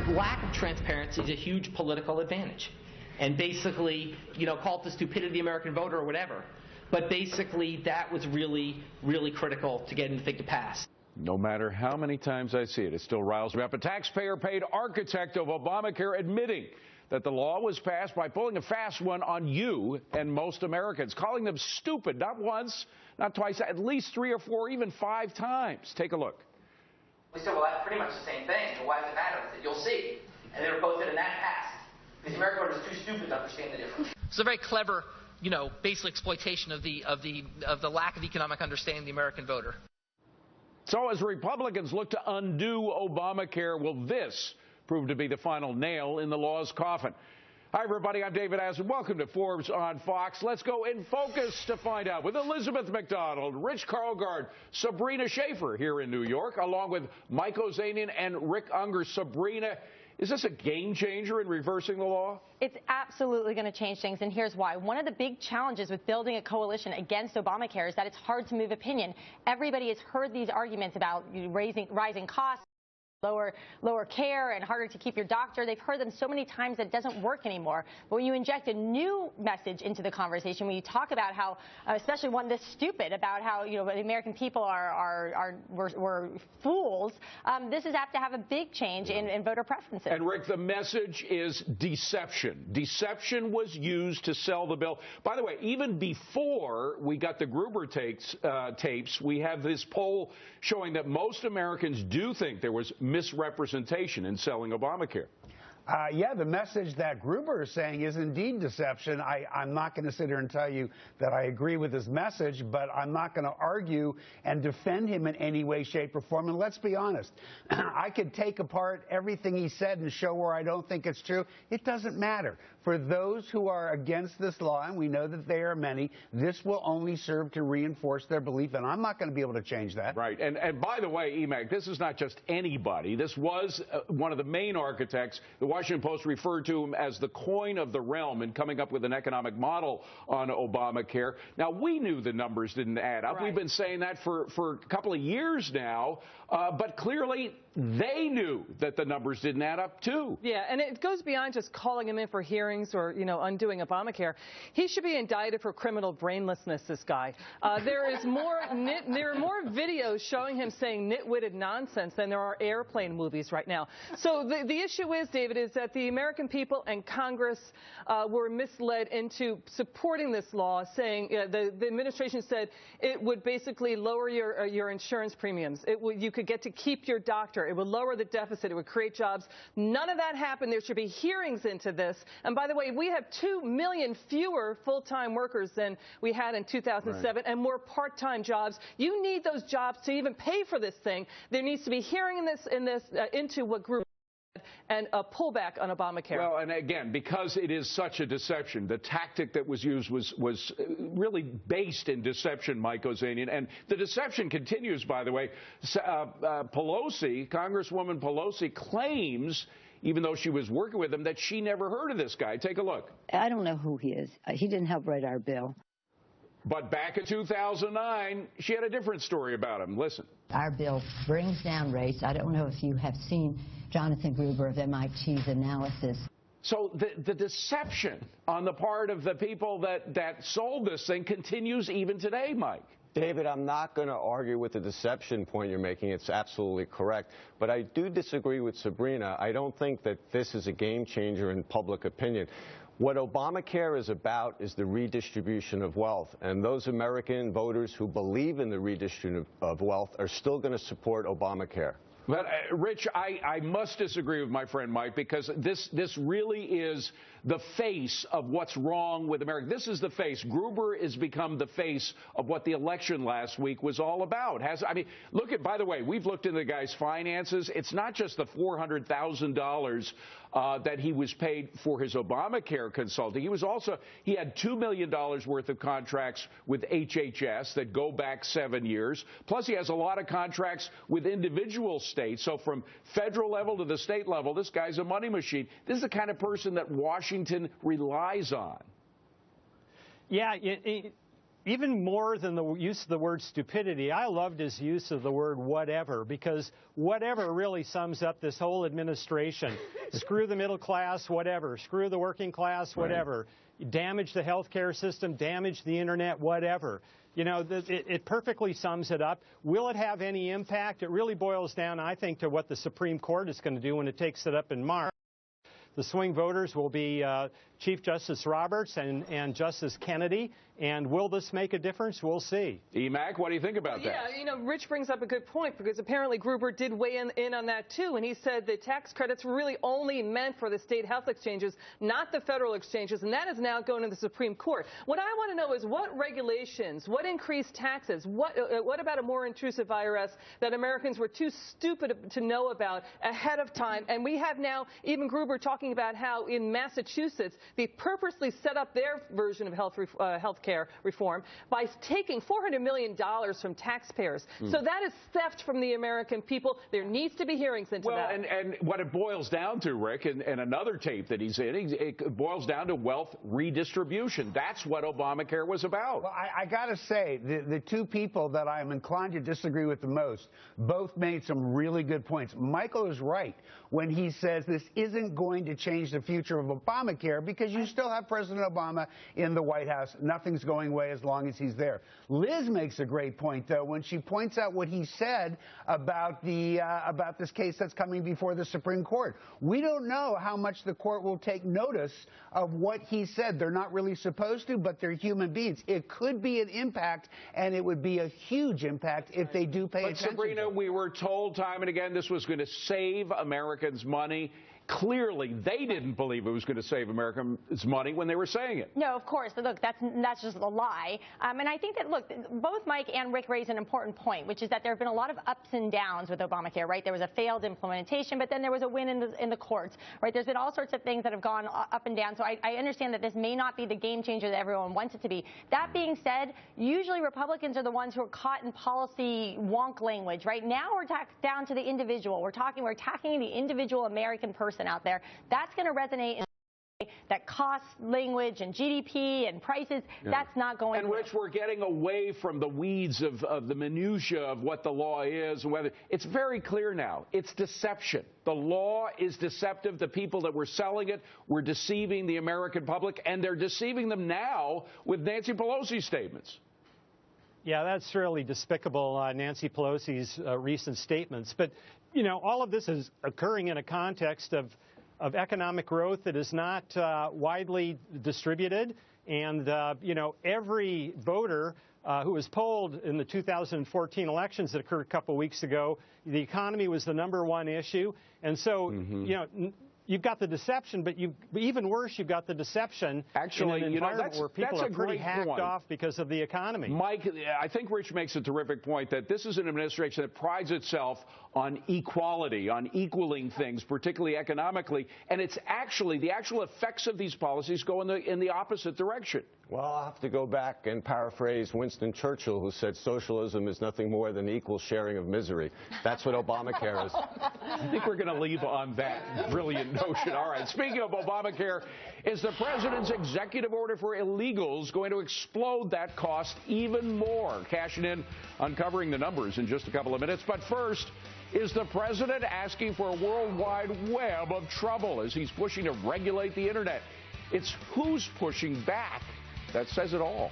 lack of transparency is a huge political advantage. And basically, call it the stupidity of the American voter or whatever. But basically, that was really, really critical to getting the thing to pass. No matter how many times I see it, it still riles me up. A taxpayer-paid architect of Obamacare admitting that the law was passed by pulling a fast one on you and most Americans, calling them stupid, not once, not twice, at least 3 or 4, even 5 times. Take a look. We said, well, that's pretty much the same thing. Why does it matter? I said, you'll see. And they were both in, and that passed. Because the American voter is too stupid to understand the difference. It's a very clever, basic exploitation of the lack of economic understanding of the American voter. So as Republicans look to undo Obamacare, will this prove to be the final nail in the law's coffin? Hi, everybody. I'm David Asman. Welcome to Forbes on Fox. Let's go in focus to find out with Elizabeth McDonald, Rich Karlgaard, Sabrina Schaefer here in New York, along with Mike Ozanian and Rick Unger. Sabrina, is this a game changer in reversing the law? It's absolutely going to change things, and here's why. One of the big challenges with building a coalition against Obamacare is that it's hard to move opinion. Everybody has heard these arguments about rising costs, lower care, and harder to keep your doctor. They've heard them so many times that it doesn't work anymore. But when you inject a new message into the conversation, when you talk about how, especially one this stupid, about how the American people were fools, this is apt to have a big change in voter preferences. And Rick, the message is deception. Deception was used to sell the bill. By the way, even before we got the Gruber tapes, we have this poll showing that most Americans do think there was misrepresentation in selling Obamacare. Yeah, the message that Gruber is saying is indeed deception. I'm not going to sit here and tell you that I agree with his message, but I'm not going to argue and defend him in any way, shape, or form. And let's be honest, I could take apart everything he said and show where I don't think it's true. It doesn't matter. For those who are against this law, and we know that there are many, this will only serve to reinforce their belief, and I'm not going to be able to change that. Right. And by the way, Emac, this is not just anybody. This was one of the main architects. The Washington Post referred to him as the coin of the realm in coming up with an economic model on Obamacare. Now, we knew the numbers didn't add up. Right. We've been saying that for a couple of years now, but clearly they knew that the numbers didn't add up, too. Yeah, and it goes beyond just calling him in for hearings or, undoing Obamacare. He should be indicted for criminal brainlessness, this guy. There are more videos showing him saying nitwitted nonsense than there are airplane movies right now. So the issue is, David, is that the American people and Congress were misled into supporting this law, saying the administration said it would basically lower your insurance premiums. You could get to keep your doctor. It would lower the deficit. It would create jobs. None of that happened. There should be hearings into this. And by the way, we have 2 million fewer full-time workers than we had in 2007 and more part-time jobs. You need those jobs to even pay for this thing. There needs to be hearing into what group and a pullback on Obamacare. Well, and again, because it is such a deception, the tactic that was used was really based in deception, Mike Ozanian. And the deception continues, by the way. Pelosi, Congresswoman Pelosi, claims, even though she was working with him, that she never heard of this guy. Take a look. I don't know who he is. He didn't help write our bill. But back in 2009, she had a different story about him. Listen. Our bill brings down rates. I don't know if you have seen Jonathan Gruber of MIT's analysis. So the deception on the part of the people that sold this thing continues even today, Mike. David, I'm not going to argue with the deception point you're making. It's absolutely correct. But I do disagree with Sabrina. I don't think that this is a game changer in public opinion. What Obamacare is about is the redistribution of wealth, and those American voters who believe in the redistribution of wealth are still going to support Obamacare. But, Rich, I must disagree with my friend Mike, because this really is the face of what's wrong with America. This is the face. Gruber has become the face of what the election last week was all about. Look at, by the way, we've looked into the guy's finances. It's not just the $400,000 that he was paid for his Obamacare consulting. He had $2 million worth of contracts with HHS that go back 7 years. Plus, he has a lot of contracts with individual states. So from federal level to the state level, this guy's a money machine. This is the kind of person that Washington relies on. Yeah, even more than the use of the word stupidity, I loved his use of the word whatever, because whatever really sums up this whole administration. Screw the middle class, whatever. Screw the working class, whatever. Right. Damage the healthcare system, damage the internet, whatever. You know, it perfectly sums it up. Will it have any impact? It really boils down, I think, to what the Supreme Court is going to do when it takes it up in March. The swing voters will be Chief Justice Roberts and Justice Kennedy. And will this make a difference? We'll see. Emac, what do you think about that? Yeah, you know, Rich brings up a good point, because apparently Gruber did weigh in on that too, and he said the tax credits were really only meant for the state health exchanges, not the federal exchanges, and that is now going to the Supreme Court. What I want to know is what regulations, what increased taxes, what about a more intrusive IRS that Americans were too stupid to know about ahead of time? And we have now even Gruber talking about how in Massachusetts they purposely set up their version of health care reform by taking $400 million from taxpayers. So that is theft from the American people. There needs to be hearings into that. Well, and what it boils down to, Rick, and another tape that he's in, it boils down to wealth redistribution. That's what Obamacare was about. Well, I got to say, the two people that I'm inclined to disagree with the most both made some really good points. Michael is right when he says this isn't going to change the future of Obamacare, because you still have President Obama in the White House. Nothing's going away as long as he's there. Liz makes a great point, though, when she points out what he said about this case that's coming before the Supreme Court. We don't know how much the court will take notice of what he said. They're not really supposed to, but they're human beings. It could be an impact, and it would be a huge impact if they do pay attention. But Sabrina, we were told time and again this was going to save Americans money. Clearly, they didn't believe it was going to save Americans money when they were saying it. No, of course. But look, that's just a lie. And I think that, look, both Mike and Rick raise an important point, which is that there have been a lot of ups and downs with Obamacare, right? There was a failed implementation, but then there was a win in the courts, right? There's been all sorts of things that have gone up and down. So I understand that this may not be the game changer that everyone wants it to be. That being said, usually Republicans are the ones who are caught in policy wonk language, right? Now we're down to the individual. We're attacking the individual American person out there. That's going to resonate in that cost language and GDP and prices. Yeah. That's not going to. And Rich, we're getting away from the weeds of the minutia of what the law is and whether it's very clear now. It's deception. The law is deceptive. The people that were selling it were deceiving the American public, and they're deceiving them now with Nancy Pelosi's statements. Yeah, that's really despicable, Nancy Pelosi's recent statements. But, you know, all of this is occurring in a context of economic growth that is not widely distributed. And, you know, every voter who was polled in the 2014 elections that occurred a couple of weeks ago, the economy was the #1 issue. And so, you know, you've got the deception, but even worse, you've got the deception actually, in an environment where people are pretty hacked off because of the economy. Mike, I think Rich makes a terrific point that this is an administration that prides itself on equality, on equaling things, particularly economically, and it's actually the actual effects of these policies go in the opposite direction. Well, I'll have to go back and paraphrase Winston Churchill, who said socialism is nothing more than equal sharing of misery. That's what Obamacare is. I think we're going to leave on that brilliant notion. All right. Speaking of Obamacare, is the president's executive order for illegals going to explode that cost even more? Cashing in, uncovering the numbers in just a couple of minutes. But first, is the president asking for a worldwide web of trouble as he's pushing to regulate the internet? It's who's pushing back that says it all.